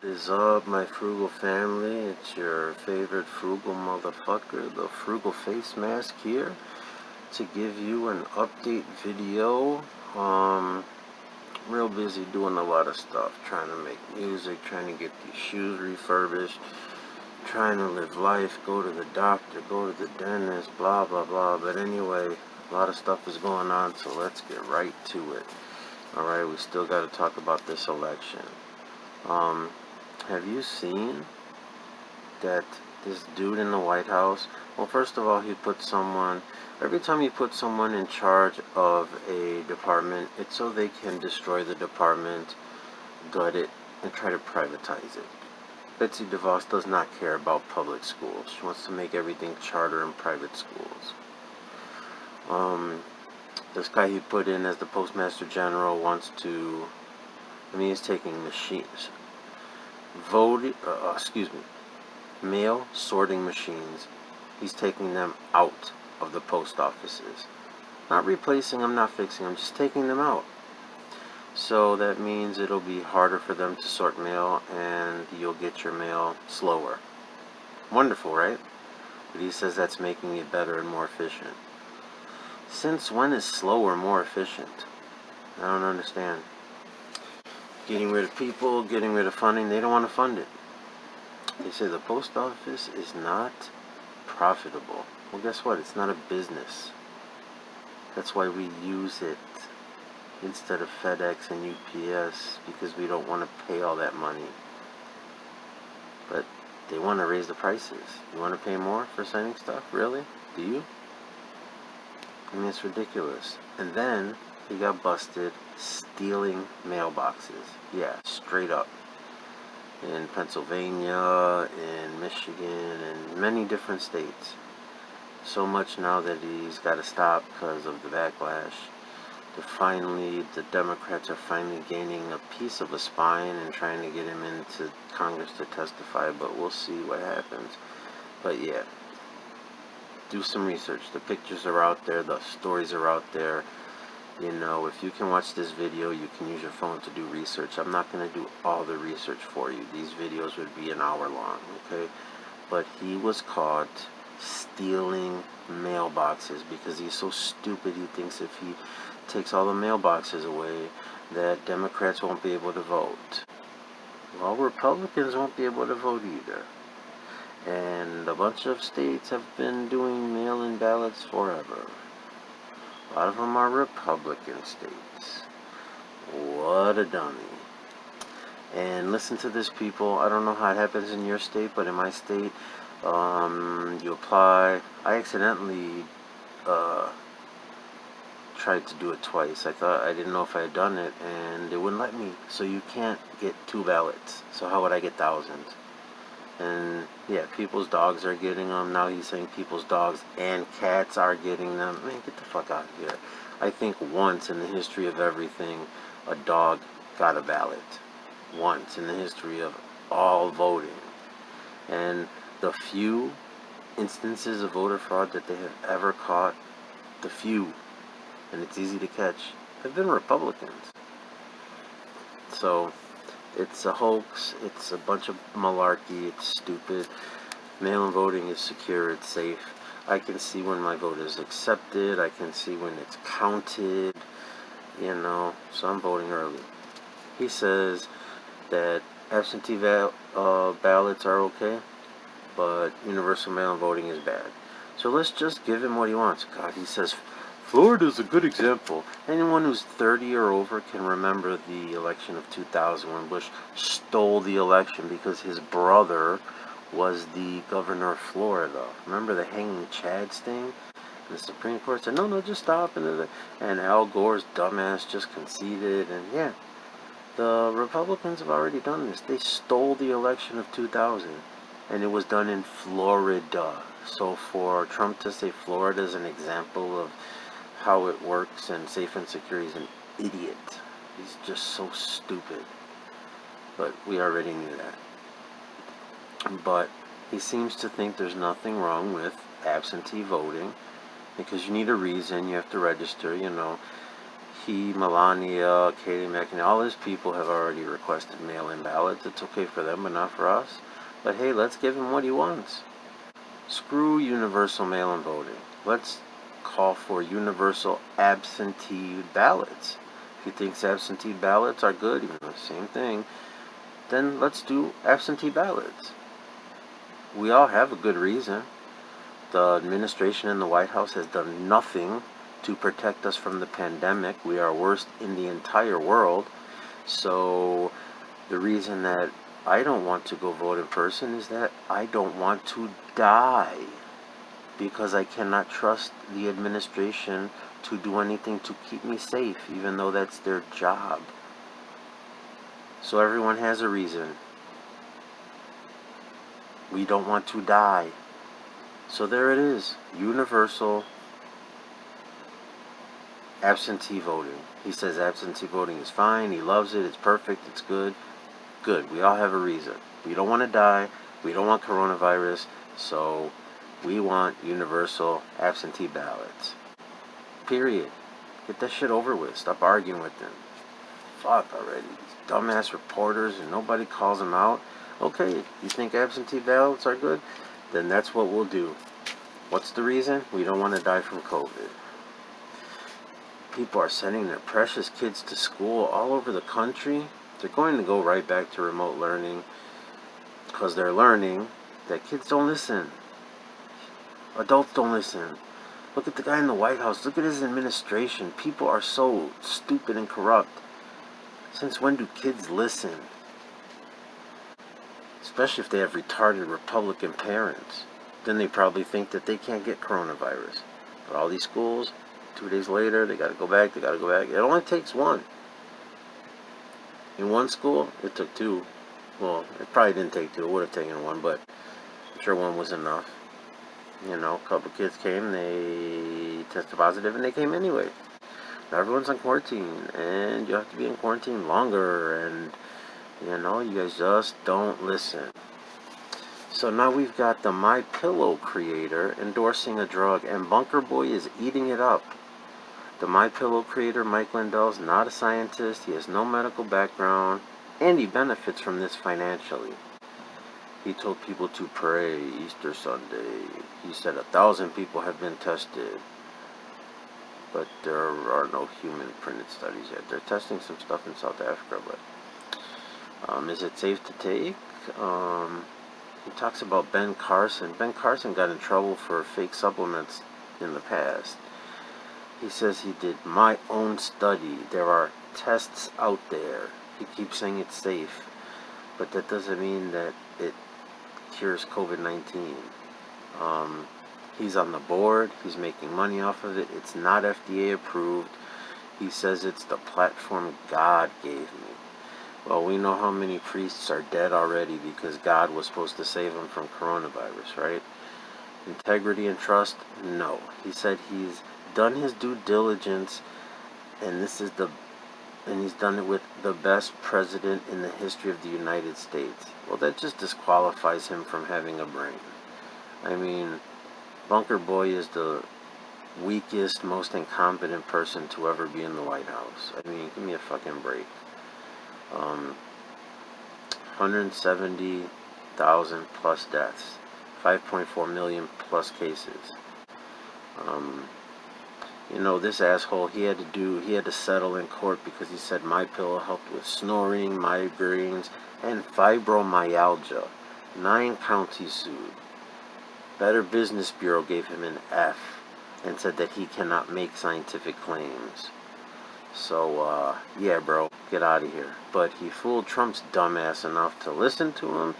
Is up, my frugal family? It's your favorite frugal motherfucker, the frugal face mask here to give you an update video. Real busy doing a lot of stuff, trying to make music, trying to get these shoes refurbished, trying to live life, go to the doctor, go to the dentist, blah blah blah. But anyway, a lot of stuff is going on, so let's get right to it. Alright, we still got to talk about this election. Have you seen that this dude in the White House, well, first of all, every time you put someone in charge of a department, it's so they can destroy the department, gut it, and try to privatize it. Betsy DeVos does not care about public schools. She wants to make everything charter and private schools. This guy he put in as the Postmaster General he's taking machines. Mail sorting machines. He's taking them out of the post offices. Not replacing them, not fixing them, just taking them out. So that means it'll be harder for them to sort mail and you'll get your mail slower. Wonderful, right? But he says that's making it better and more efficient. Since when is slower more efficient? I don't understand. Getting rid of people, getting rid of funding, they don't want to fund it. They say the post office is not profitable. Well, guess what? It's not a business. That's why we use it instead of FedEx and UPS, because we don't want to pay all that money. But they want to raise the prices. You want to pay more for sending stuff? Really? Do you? I mean, it's ridiculous. And then he got busted stealing mailboxes. Yeah, straight up. In Pennsylvania, in Michigan, and many different states. So much now that he's got to stop because of the backlash. The Democrats are finally gaining a piece of a spine and trying to get him into Congress to testify, but we'll see what happens. But yeah, do some research. The pictures are out there, the stories are out there. If you can watch this video, you can use your phone to do research. I'm not going to do all the research for you. These videos would be an hour long, okay? But he was caught stealing mailboxes because he's so stupid. He thinks if he takes all the mailboxes away, that Democrats won't be able to vote. Well, Republicans won't be able to vote either. And a bunch of states have been doing mail-in ballots forever. A lot of them are Republican states. What a dummy. And listen to this, people. I don't know how it happens in your state, but in my state, you apply. I accidentally tried to do it twice. I didn't know if I had done it, and it wouldn't let me. So you can't get 2 ballots. So how would I get thousands? And yeah, people's dogs are getting them. Now he's saying people's dogs and cats are getting them. Man, get the fuck out of here. I think once in the history of everything, a dog got a ballot. Once in the history of all voting. And the few instances of voter fraud that they have ever caught, the few, and it's easy to catch, have been Republicans. So it's a hoax, it's a bunch of malarkey, it's stupid. Mail-in voting is secure, it's safe. I can see when my vote is accepted, I can see when it's counted, so I'm voting early. He says that absentee ballots are okay, but universal mail-in voting is bad. So let's just give him what he wants. God, he says Florida's a good example. Anyone who's 30 or over can remember the election of 2000 when Bush stole the election because his brother was the governor of Florida. Remember the hanging Chad sting? And the Supreme Court said, no, just stop. And Al Gore's dumbass just conceded. And yeah, the Republicans have already done this. They stole the election of 2000. And it was done in Florida. So for Trump to say Florida is an example of how it works and safe and secure, he's an idiot. He's just so stupid. But we already knew that. But he seems to think there's nothing wrong with absentee voting because you need a reason, you have to register, he, Melania, Katie McKinney, all his people have already requested mail-in ballots. It's okay for them, but not for us. But hey, let's give him what he wants. Screw universal mail-in voting. Let's call for universal absentee ballots. If he thinks absentee ballots are good, even though the same thing, then let's do absentee ballots. We all have a good reason. The administration in the White House has done nothing to protect us from the pandemic. We are worst in the entire world. So the reason that I don't want to go vote in person is that I don't want to die, because I cannot trust the administration to do anything to keep me safe, even though that's their job. So everyone has a reason. We don't want to die. So there it is. Universal absentee voting. He says absentee voting is fine. He loves it. It's perfect. It's good. Good. We all have a reason. We don't want to die. We don't want coronavirus. So we want universal absentee ballots. Period. Get that shit over with. Stop arguing with them. Fuck already. These dumbass reporters and nobody calls them out. Okay, you think absentee ballots are good? Then that's what we'll do. What's the reason? We don't want to die from COVID. People are sending their precious kids to school all over the country. They're going to go right back to remote learning because they're learning that kids don't listen. Adults don't listen. Look at the guy in the White House. Look at his administration. People are so stupid and corrupt. Since when do kids listen? Especially if they have retarded Republican parents. Then they probably think that they can't get coronavirus. But all these schools, 2 days later, they gotta go back. It only takes one. In one school, it took two. Well, it probably didn't take two. It would have taken one, but I'm sure one was enough. You know, a couple kids came, they tested positive, and they came anyway. Now everyone's on quarantine, and you have to be in quarantine longer, and you know, you guys just don't listen. So now we've got the MyPillow creator endorsing a drug, and Bunker Boy is eating it up. The MyPillow creator, Mike Lindell, is not a scientist. He has no medical background, and he benefits from this financially. He told people to pray Easter Sunday. He said 1,000 people have been tested, but there are no human printed studies yet. They're testing some stuff in South Africa, but is it safe to take? He talks about Ben Carson. Ben Carson got in trouble for fake supplements in the past. He says he did my own study. There are tests out there. He keeps saying it's safe, but that doesn't mean that it cures COVID-19. He's on the board. He's making money off of it. It's not FDA approved. He says it's the platform God gave me. Well, we know how many priests are dead already because God was supposed to save them from coronavirus, right? Integrity and trust? No. He said he's done his due diligence, and he's done it with the best president in the history of the United States. Well, that just disqualifies him from having a brain. I mean, Bunker Boy is the weakest, most incompetent person to ever be in the White House. I mean, give me a fucking break. 170,000 plus deaths, 5.4 million plus cases. You know, this asshole, he had to settle in court because he said MyPillow helped with snoring, migraines, and fibromyalgia. 9 counts he sued. Better Business Bureau gave him an F and said that he cannot make scientific claims. So, yeah, bro, get out of here. But he fooled Trump's dumbass enough to listen to him,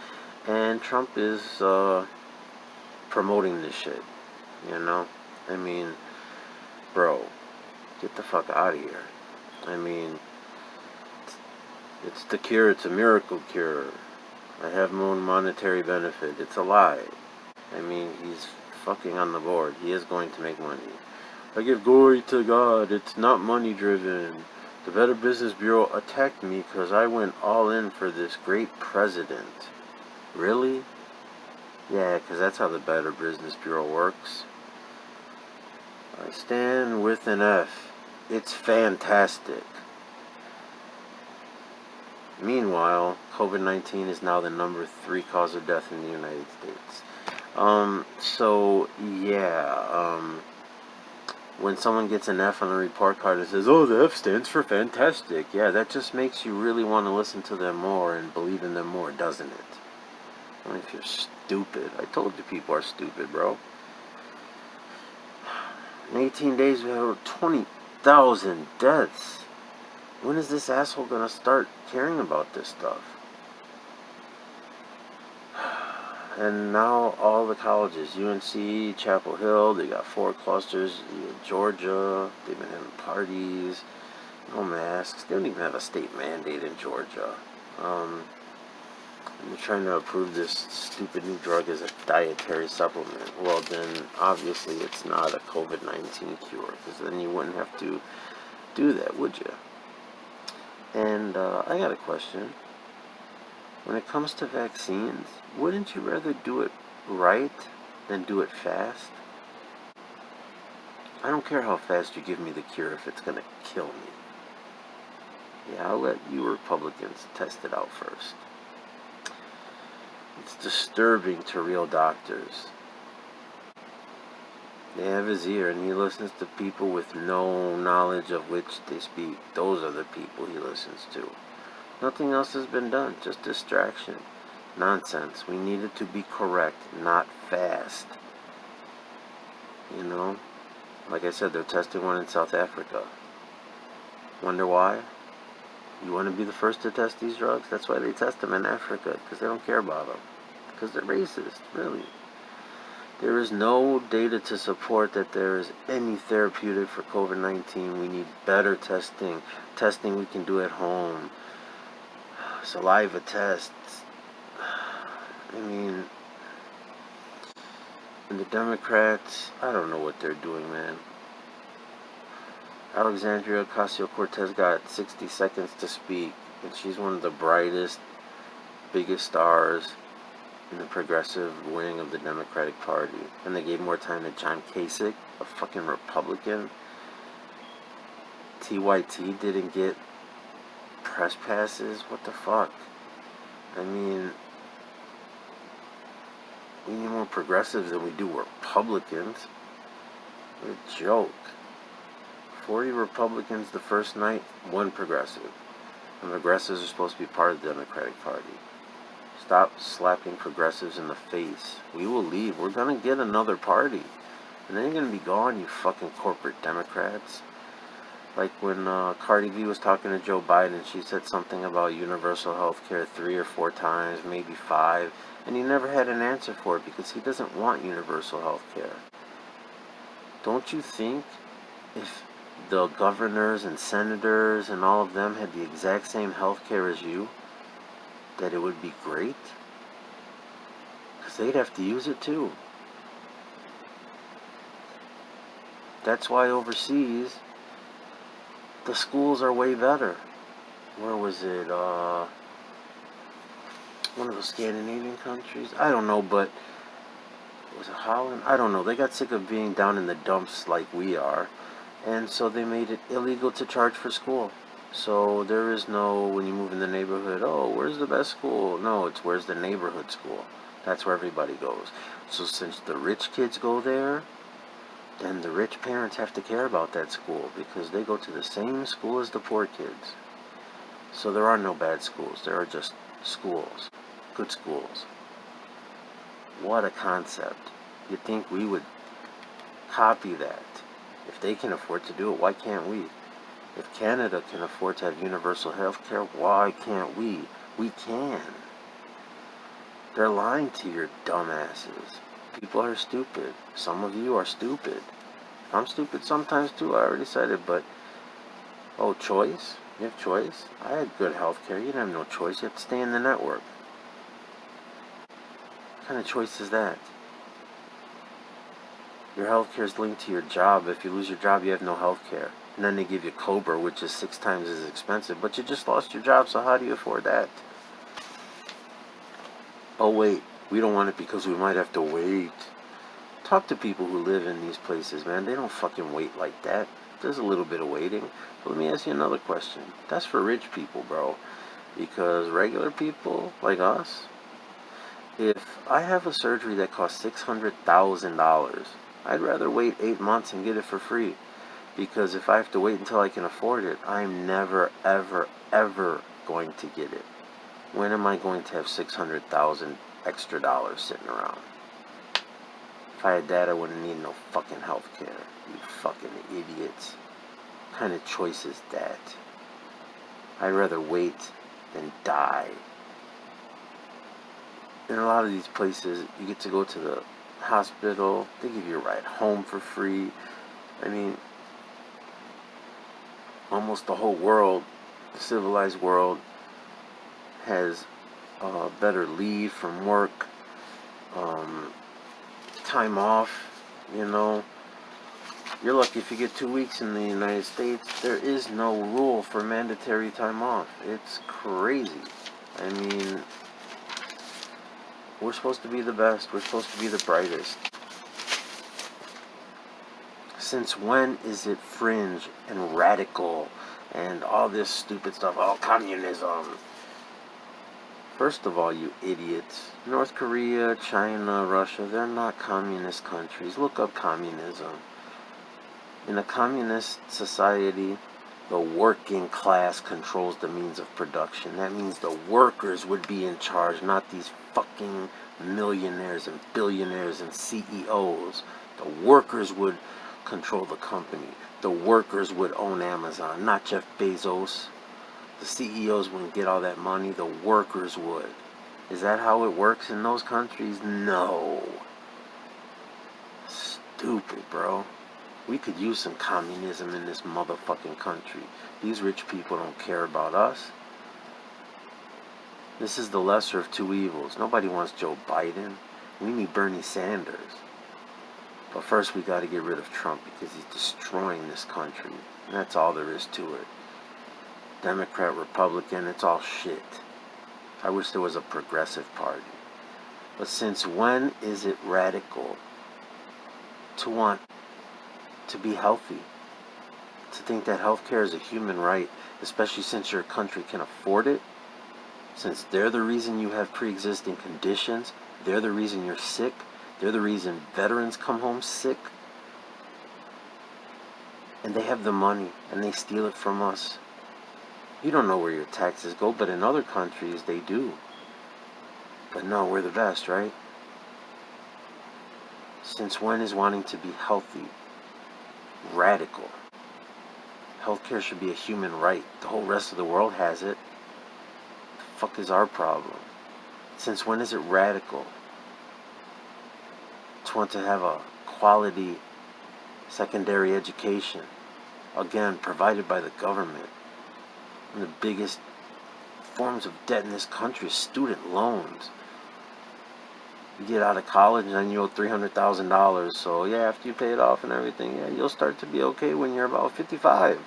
and Trump is promoting this shit, you know? I mean, bro, get the fuck out of here. I mean, it's the cure, it's a miracle cure. I have my own monetary benefit. It's a lie. I mean, he's fucking on the board. He is going to make money. I give glory to God. It's not money driven. The Better Business Bureau attacked me because I went all in for this great president. Really? Yeah, because that's how the Better Business Bureau works. I stand with an F. It's fantastic. Meanwhile, COVID-19 is now the number 3 cause of death in the United States. So yeah, when someone gets an F on the report card and says, oh, the F stands for fantastic, yeah, that just makes you really want to listen to them more and believe in them more, doesn't it? Only if you're stupid. I told you people are stupid, bro. In 18 days, we have 20,000 deaths. When is this asshole gonna start caring about this stuff? And now all the colleges, UNC, Chapel Hill, they got 4 clusters. Georgia, they've been having parties, no masks. They don't even have a state mandate in Georgia. They're trying to approve this stupid new drug as a dietary supplement. Well, then obviously it's not a COVID-19 cure, because then you wouldn't have to do that, would you? And I got a question. When it comes to vaccines, wouldn't you rather do it right than do it fast? I don't care how fast you give me the cure if it's going to kill me. Yeah, I'll let you Republicans test it out first. It's disturbing to real doctors. They have his ear and he listens to people with no knowledge of which they speak. Those are the people he listens to. Nothing else has been done, just distraction. Nonsense. We need it to be correct, not fast. You know? Like I said, they're testing one in South Africa. Wonder why? You want to be the first to test these drugs? That's why they test them in Africa, because they don't care about them. Because they're racist, really. There is no data to support that there is any therapeutic for COVID-19. We need better testing. Testing we can do at home. Saliva tests. I mean, and the Democrats, I don't know what they're doing, man. Alexandria Ocasio-Cortez got 60 seconds to speak, and she's one of the brightest, biggest stars in the progressive wing of the Democratic Party. And they gave more time to John Kasich, a fucking Republican. TYT didn't get press passes. What the fuck? I mean, we need more progressives than we do Republicans. What a joke. 40 Republicans the first night, 1 progressive. And progressives are supposed to be part of the Democratic Party. Stop slapping progressives in the face. We will leave. We're going to get another party. And then you're going to be gone, you fucking corporate Democrats. Like when Cardi B was talking to Joe Biden, she said something about universal health care 3 or 4 times, maybe 5. And he never had an answer for it because he doesn't want universal health care. Don't you think if the governors and senators and all of them had the exact same health care as you, that it would be great? Because they'd have to use it too. That's why overseas, the schools are way better. Where was it? One of the Scandinavian countries? I don't know, but was it Holland? I don't know. They got sick of being down in the dumps like we are. And so they made it illegal to charge for school. So there is no, when you move in the neighborhood, oh, where's the best school? No, it's where's the neighborhood school. That's where everybody goes. So since the rich kids go there, then the rich parents have to care about that school because they go to the same school as the poor kids. So there are no bad schools. There are just schools. Good schools. What a concept. You'd think we would copy that. If they can afford to do it, why can't we? If Canada can afford to have universal health care, why can't we? We can. They're lying to your dumbasses. People are stupid. Some of you are stupid. I'm stupid sometimes too, I already said it, but oh, choice? You have choice? I had good health care. You didn't have no choice. You have to stay in the network. What kind of choice is that? Your health care is linked to your job. If you lose your job, you have no health care. And then they give you Cobra, which is 6 times as expensive. But you just lost your job, so how do you afford that? Oh, wait. We don't want it because we might have to wait. Talk to people who live in these places, man. They don't fucking wait like that. there's a little bit of waiting. But let me ask you another question. That's for rich people, bro. Because regular people like us, if I have a surgery that costs $600,000, I'd rather wait 8 months and get it for free. Because if I have to wait until I can afford it, I'm never, ever, ever going to get it. When am I going to have 600,000 extra dollars sitting around? If I had that, I wouldn't need no fucking health care. You fucking idiots. What kind of choice is that? I'd rather wait than die. In a lot of these places, you get to go to the hospital. They give you a ride home for free. I mean, almost the whole world, the civilized world, has better leave from work, time off. You know, you're lucky if you get 2 weeks in the United States. There is no rule for mandatory time off. It's crazy. I mean, we're supposed to be the best. We're supposed to be the brightest. Since when is it fringe and radical and all this stupid stuff? Oh, communism. First of all, you idiots, North Korea, China, Russia, they're not communist countries. Look up communism. In a communist society, the working class controls the means of production. That means the workers would be in charge, not these fucking millionaires and billionaires and CEOs. The workers would control the company. The workers would own Amazon, not Jeff Bezos. The CEOs wouldn't get all that money, the workers would. Is that how it works in those countries? No. Stupid, bro. We could use some communism in this motherfucking country. These rich people don't care about us. This is the lesser of two evils. Nobody wants Joe Biden. We need Bernie Sanders. But first we got to get rid of Trump because he's destroying this country. And that's all there is to it. Democrat, Republican, it's all shit. I wish there was a progressive party. But since when is it radical to want to be healthy? To think that healthcare is a human right, especially since your country can afford it? Since they're the reason you have pre-existing conditions, they're the reason you're sick, they're the reason veterans come home sick, and they have the money and they steal it from us. You don't know where your taxes go, but in other countries they do. But no, we're the best, right? Since when is wanting to be healthy radical? Healthcare should be a human right. The whole rest of the world has it. The fuck is our problem? Since when is it radical to want to have a quality secondary education? Again, provided by the government. One of the biggest forms of debt in this country is student loans. You get out of college and then you owe $300,000. So yeah, after you pay it off and everything, yeah, you'll start to be okay when you're about 55.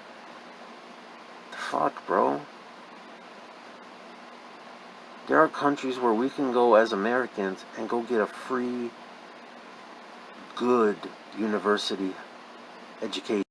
The fuck, bro? There are countries where we can go as Americans and go get a free, good university education.